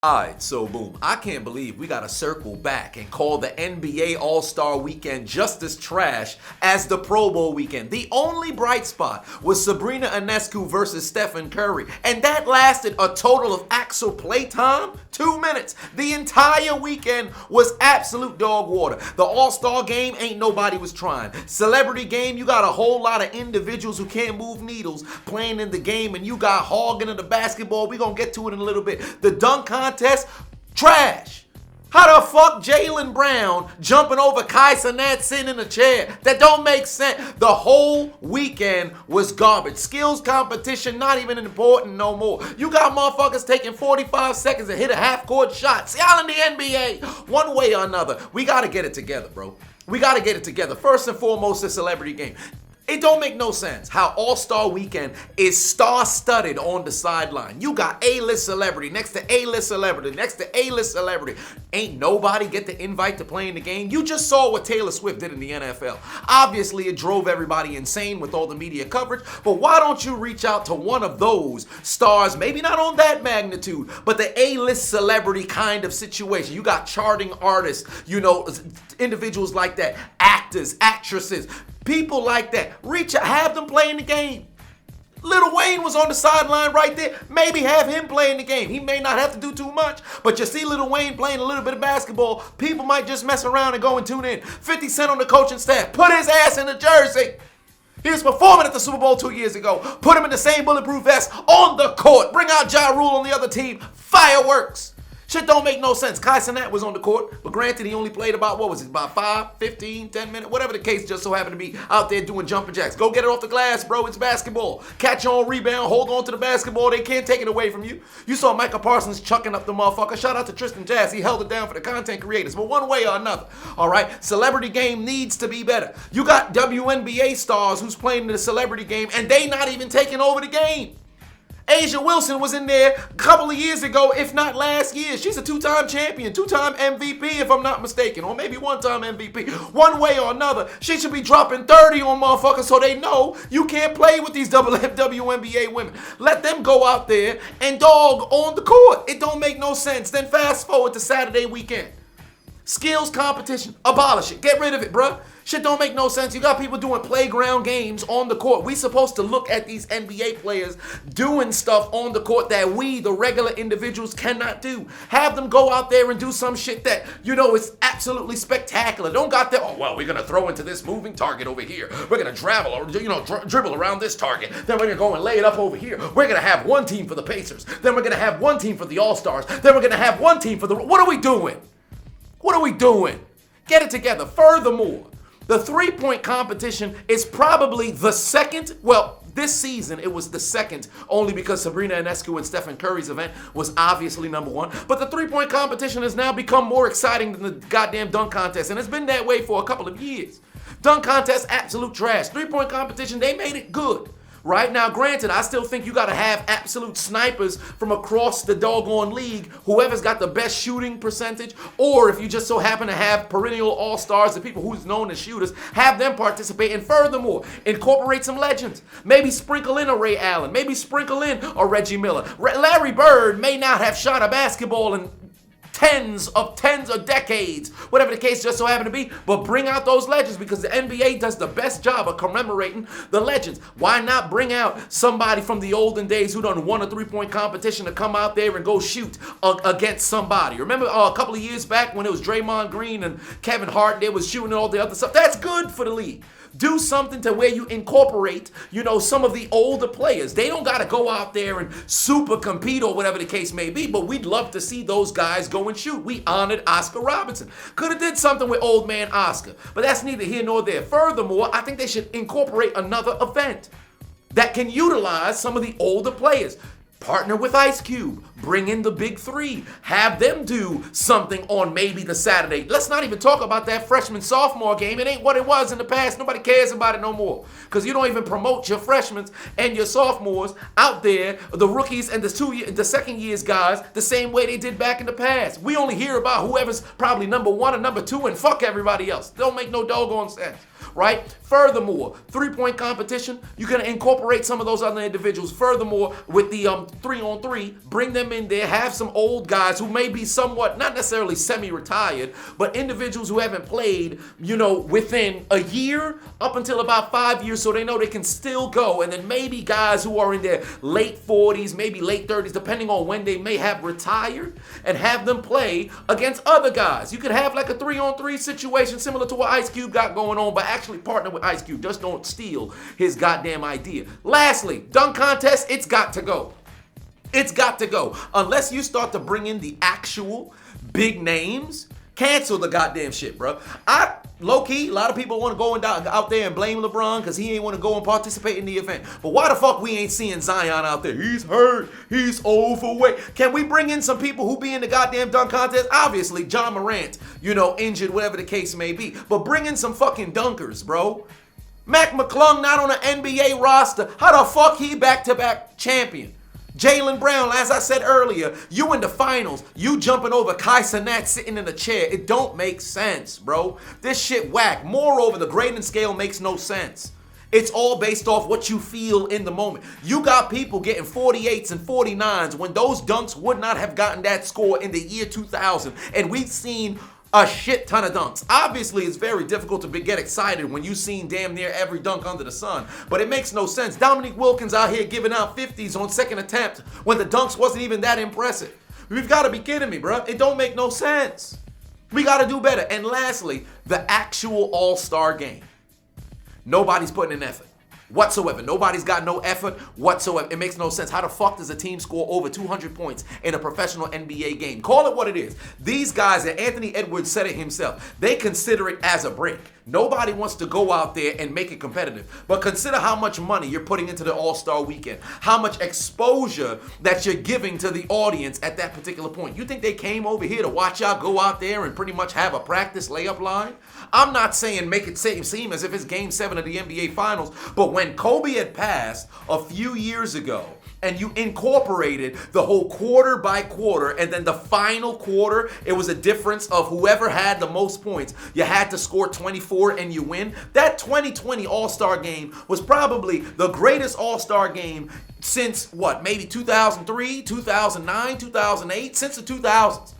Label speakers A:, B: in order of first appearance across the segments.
A: Alright, so boom, I can't believe we gotta circle back and call the NBA All-Star Weekend just as trash as the Pro Bowl weekend. The only bright spot was Sabrina Ionescu versus Stephen Curry, and that lasted a total of actual play time, 2 minutes. The entire weekend was absolute dog water. The All-Star game, ain't nobody was trying. Celebrity game, you got a whole lot of individuals who can't move needles playing in the game, and you got hogging in the basketball. We gonna get to it in a little bit. The dunk contest, trash. How the fuck Jaylen Brown jumping over Kai Cenat sitting in a chair? That don't make sense. The whole weekend was garbage. Skills competition, not even important no more. You got motherfuckers taking 45 seconds to hit a half-court shot. See, y'all in the NBA, one way or another, we gotta get it together, bro. We gotta get it together. First and foremost, the celebrity game. It don't make no sense how All-Star Weekend is star-studded on the sideline. You got A-list celebrity next to A-list celebrity next to A-list celebrity. Ain't nobody get the invite to play in the game. You just saw what Taylor Swift did in the NFL. Obviously, it drove everybody insane with all the media coverage, but why don't you reach out to one of those stars, maybe not on that magnitude, but the A-list celebrity kind of situation. You got charting artists, individuals like that, actors, actresses, people like that. Reach out, have them play in the game. Lil Wayne was on the sideline right there. Maybe have him play in the game. He may not have to do too much, but you see Lil Wayne playing a little bit of basketball, people might just mess around and go and tune in. 50 Cent on the coaching staff. Put his ass in a jersey. He was performing at the Super Bowl 2 years ago. Put him in the same bulletproof vest on the court. Bring out Ja Rule on the other team. Fireworks. Shit don't make no sense. Kai Cenat was on the court, but granted, he only played about 5, 15, 10 minutes, whatever the case, just so happened to be out there doing jumping jacks. Go get it off the glass, bro. It's basketball. Catch on rebound, hold on to the basketball. They can't take it away from you. You saw Michael Parsons chucking up the motherfucker. Shout out to Tristan Jazz. He held it down for the content creators, but one way or another, all right, celebrity game needs to be better. You got WNBA stars who's playing in the celebrity game, and they not even taking over the game. Asia Wilson was in there a couple of years ago, if not last year. She's a two-time champion, two-time MVP, if I'm not mistaken, or maybe one-time MVP. One way or another, she should be dropping 30 on motherfuckers so they know you can't play with these WNBA women. Let them go out there and dog on the court. It don't make no sense. Then fast forward to Saturday weekend. Skills competition, abolish it. Get rid of it, bruh. Shit don't make no sense. You got people doing playground games on the court. We supposed to look at these NBA players doing stuff on the court that we, the regular individuals, cannot do. Have them go out there and do some shit that, is absolutely spectacular. Don't got there, we're going to throw into this moving target over here. We're going to travel or, dribble around this target. Then we're going to go and lay it up over here. We're going to have one team for the Pacers. Then we're going to have one team for the All-Stars. Then we're going to have one team for the... What are we doing? What are we doing? Get it together. Furthermore, the three-point competition is probably the second, this season it was the second, only because Sabrina Ionescu and Stephen Curry's event was obviously number one. But the three-point competition has now become more exciting than the goddamn dunk contest, and it's been that way for a couple of years. Dunk contest, absolute trash. Three-point competition, they made it good. Right now, granted, I still think you got to have absolute snipers from across the doggone league, whoever's got the best shooting percentage, or if you just so happen to have perennial all-stars, the people who's known as shooters, have them participate, and furthermore, incorporate some legends. Maybe sprinkle in a Ray Allen, maybe sprinkle in a Reggie Miller. Larry Bird may not have shot a basketball in tens of decades, whatever the case just so happened to be, but bring out those legends because the NBA does the best job of commemorating the legends. Why not bring out somebody from the olden days who done won a three-point competition to come out there and go shoot against somebody? Remember a couple of years back when it was Draymond Green and Kevin Hart, they was shooting all the other stuff? That's good for the league. Do something to where you incorporate, some of the older players. They don't got to go out there and super compete or whatever the case may be, but we'd love to see those guys go and shoot. We honored Oscar Robertson. Could have did something with old man Oscar, but that's neither here nor there. Furthermore, I think they should incorporate another event that can utilize some of the older players. Partner with Ice Cube. Bring in the big three. Have them do something on maybe the Saturday. Let's not even talk about that freshman-sophomore game. It ain't what it was in the past. Nobody cares about it no more. Because you don't even promote your freshmen and your sophomores out there, the rookies and the second years guys, the same way they did back in the past. We only hear about whoever's probably number one or number two and fuck everybody else. Don't make no doggone sense. Right? Furthermore, three-point competition, you can incorporate some of those other individuals. Furthermore, with the 3-on-3, bring them them in there, have some old guys who may be somewhat, not necessarily semi-retired, but individuals who haven't played, within a year up until about 5 years, so they know they can still go. And then maybe guys who are in their late 40s, maybe late 30s, depending on when they may have retired, and have them play against other guys. You could have like a 3-on-3 situation similar to what Ice Cube got going on, but actually partner with Ice Cube. Just don't steal his goddamn idea. Lastly, dunk contest, it's got to go. It's got to go. Unless you start to bring in the actual big names, cancel the goddamn shit, bro. Low-key, a lot of people want to go out there and blame LeBron because he ain't want to go and participate in the event. But why the fuck we ain't seeing Zion out there? He's hurt. He's overweight. Can we bring in some people who be in the goddamn dunk contest? Obviously, John Morant, injured, whatever the case may be. But bring in some fucking dunkers, bro. Mac McClung not on an NBA roster. How the fuck he back-to-back champion? Jaylen Brown, as I said earlier, you in the finals, you jumping over Kai Cenat sitting in the chair. It don't make sense, bro. This shit whack. Moreover, the grading scale makes no sense. It's all based off what you feel in the moment. You got people getting 48s and 49s when those dunks would not have gotten that score in the year 2000. And we've seen a shit ton of dunks. Obviously, it's very difficult to get excited when you've seen damn near every dunk under the sun, but it makes no sense. Dominique Wilkins out here giving out 50s on second attempt when the dunks wasn't even that impressive. We've got to be kidding me, bro. It don't make no sense. We got to do better. And lastly, the actual All-Star game. Nobody's putting in effort whatsoever. Nobody's got no effort whatsoever. It makes no sense. How the fuck does a team score over 200 points in a professional NBA game? Call it what it is. These guys, and Anthony Edwards said it himself, they consider it as a break. Nobody wants to go out there and make it competitive. But consider how much money you're putting into the All-Star weekend. How much exposure that you're giving to the audience at that particular point. You think they came over here to watch y'all go out there and pretty much have a practice layup line? I'm not saying make it seem as if it's Game 7 of the NBA Finals, but when Kobe had passed a few years ago, and you incorporated the whole quarter by quarter, and then the final quarter, it was a difference of whoever had the most points. You had to score 24 and you win. That 2020 All-Star game was probably the greatest All-Star game since, maybe 2003, 2009, 2008, since the 2000s.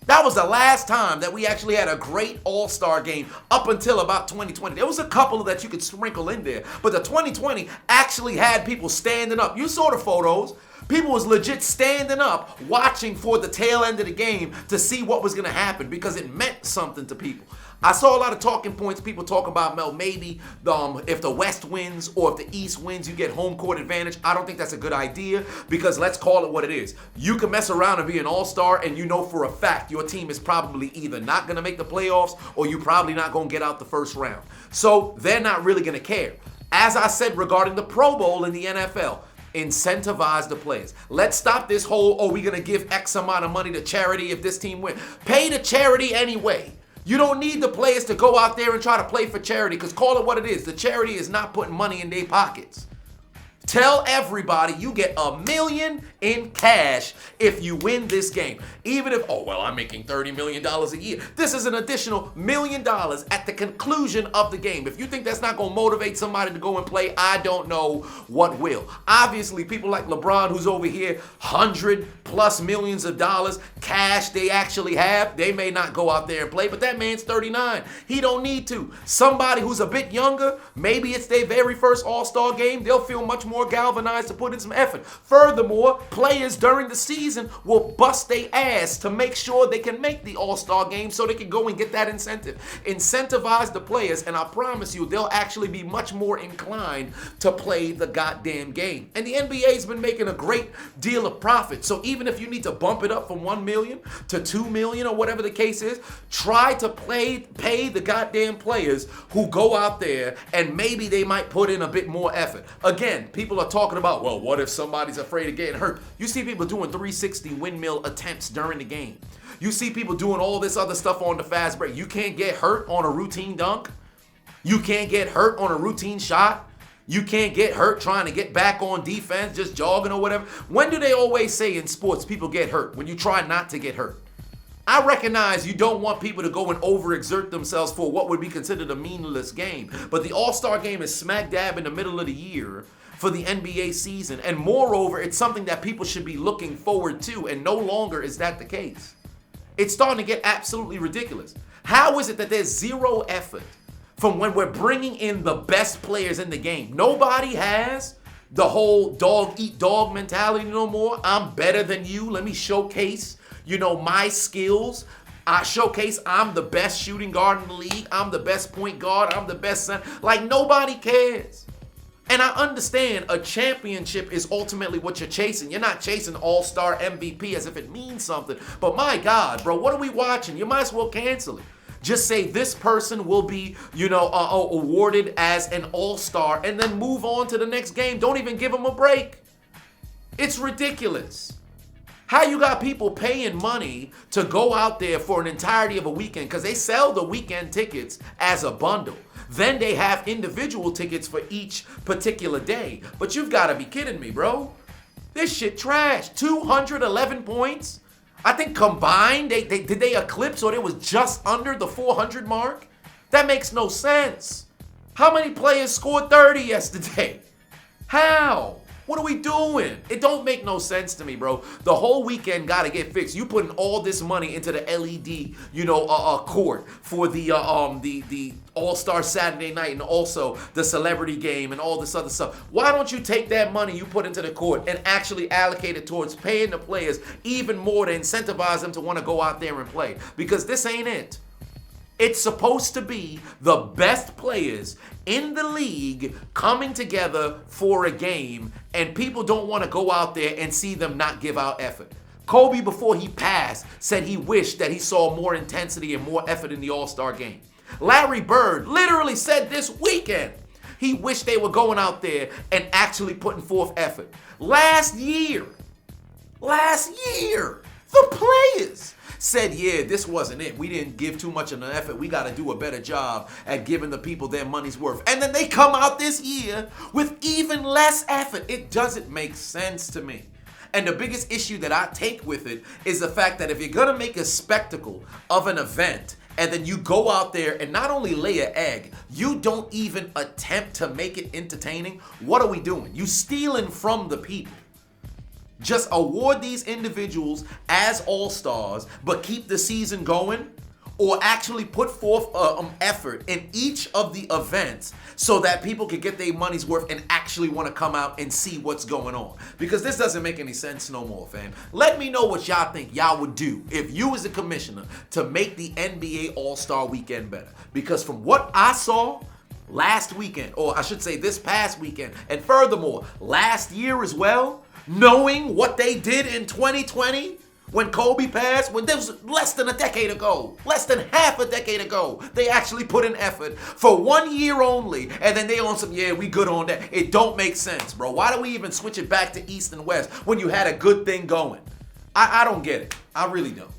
A: That was the last time that we actually had a great All-Star game up until about 2020. There was a couple that you could sprinkle in there, but the 2020 actually had people standing up. You saw the photos. People was legit standing up watching for the tail end of the game to see what was going to happen because it meant something to people. I saw a lot of talking points, people talking about, maybe if the West wins or if the East wins, you get home court advantage. I don't think that's a good idea because let's call it what it is. You can mess around and be an all-star and you know for a fact your team is probably either not going to make the playoffs or you probably not going to get out the first round. So they're not really going to care. As I said regarding the Pro Bowl in the NFL, incentivize the players. Let's stop this whole, we're going to give X amount of money to charity if this team wins. Pay the charity anyway. You don't need the players to go out there and try to play for charity because call it what it is. The charity is not putting money in their pockets. Tell everybody you get $1 million in cash if you win this game. Even if, I'm making $30 million a year. This is an additional $1 million at the conclusion of the game. If you think that's not going to motivate somebody to go and play, I don't know what will. Obviously, people like LeBron, who's over here, $100+ millions of dollars cash they actually have, they may not go out there and play, but that man's 39. He don't need to. Somebody who's a bit younger, maybe it's their very first All-Star game, they'll feel much more galvanized to put in some effort. Furthermore, players during the season will bust their ass to make sure they can make the All-Star game so they can go and get that incentive. Incentivize the players, and I promise you, they'll actually be much more inclined to play the goddamn game. And the NBA's been making a great deal of profit. So even if you need to bump it up from $1 million to $2 million or whatever the case is, try to pay the goddamn players who go out there and maybe they might put in a bit more effort. Again, people are talking about, what if somebody's afraid of getting hurt? You see people doing 360 windmill attempts during the game. You see people doing all this other stuff on the fast break. You can't get hurt on a routine dunk. You can't get hurt on a routine shot. You can't get hurt trying to get back on defense, just jogging or whatever. When do they always say in sports people get hurt? When you try not to get hurt. I recognize you don't want people to go and overexert themselves for what would be considered a meaningless game. But the All-Star game is smack dab in the middle of the year for the NBA season. And moreover, it's something that people should be looking forward to. And no longer is that the case. It's starting to get absolutely ridiculous. How is it that there's zero effort from when we're bringing in the best players in the game? Nobody has the whole dog eat dog mentality no more. I'm better than you. Let me showcase my skills. I showcase I'm the best shooting guard in the league. I'm the best point guard. I'm the best center. Like, nobody cares. And I understand a championship is ultimately what you're chasing. You're not chasing all-star MVP as if it means something. But my God, bro, what are we watching? You might as well cancel it. Just say this person will be, awarded as an all-star and then move on to the next game. Don't even give them a break. It's ridiculous. How you got people paying money to go out there for an entirety of a weekend because they sell the weekend tickets as a bundle. Then they have individual tickets for each particular day. But you've got to be kidding me, bro. This shit trash. 211 points. I think combined, they eclipse or it was just under the 400 mark? That makes no sense. How many players scored 30 yesterday? How? What are we doing? It don't make no sense to me, bro. The whole weekend got to get fixed. You putting all this money into the LED, court for the All-Star Saturday night and also the celebrity game and all this other stuff. Why don't you take that money you put into the court and actually allocate it towards paying the players even more to incentivize them to want to go out there and play? Because this ain't it. It's supposed to be the best players in the league coming together for a game, and people don't want to go out there and see them not give out effort. Kobe, before he passed, said he wished that he saw more intensity and more effort in the All-Star game. Larry Bird literally said this weekend he wished they were going out there and actually putting forth effort. Last year, the players said, yeah, this wasn't it. We didn't give too much of an effort. We got to do a better job at giving the people their money's worth. And then they come out this year with even less effort. It doesn't make sense to me. And the biggest issue that I take with it is the fact that if you're going to make a spectacle of an event and then you go out there and not only lay an egg, you don't even attempt to make it entertaining, what are we doing? You stealing from the people. Just award these individuals as all-stars, but keep the season going, or actually put forth effort in each of the events so that people can get their money's worth and actually want to come out and see what's going on. Because this doesn't make any sense no more, fam. Let me know what y'all think y'all would do if you was a commissioner to make the NBA All-Star Weekend better. Because from what I saw last weekend, or I should say this past weekend, and furthermore, last year as well, knowing what they did in 2020 when Kobe passed, when this was less than a decade ago, less than half a decade ago, they actually put in effort for 1 year only, and then they on some, yeah, we good on that. It don't make sense, bro. Why do we even switch it back to East and West when you had a good thing going? I don't get it. I really don't.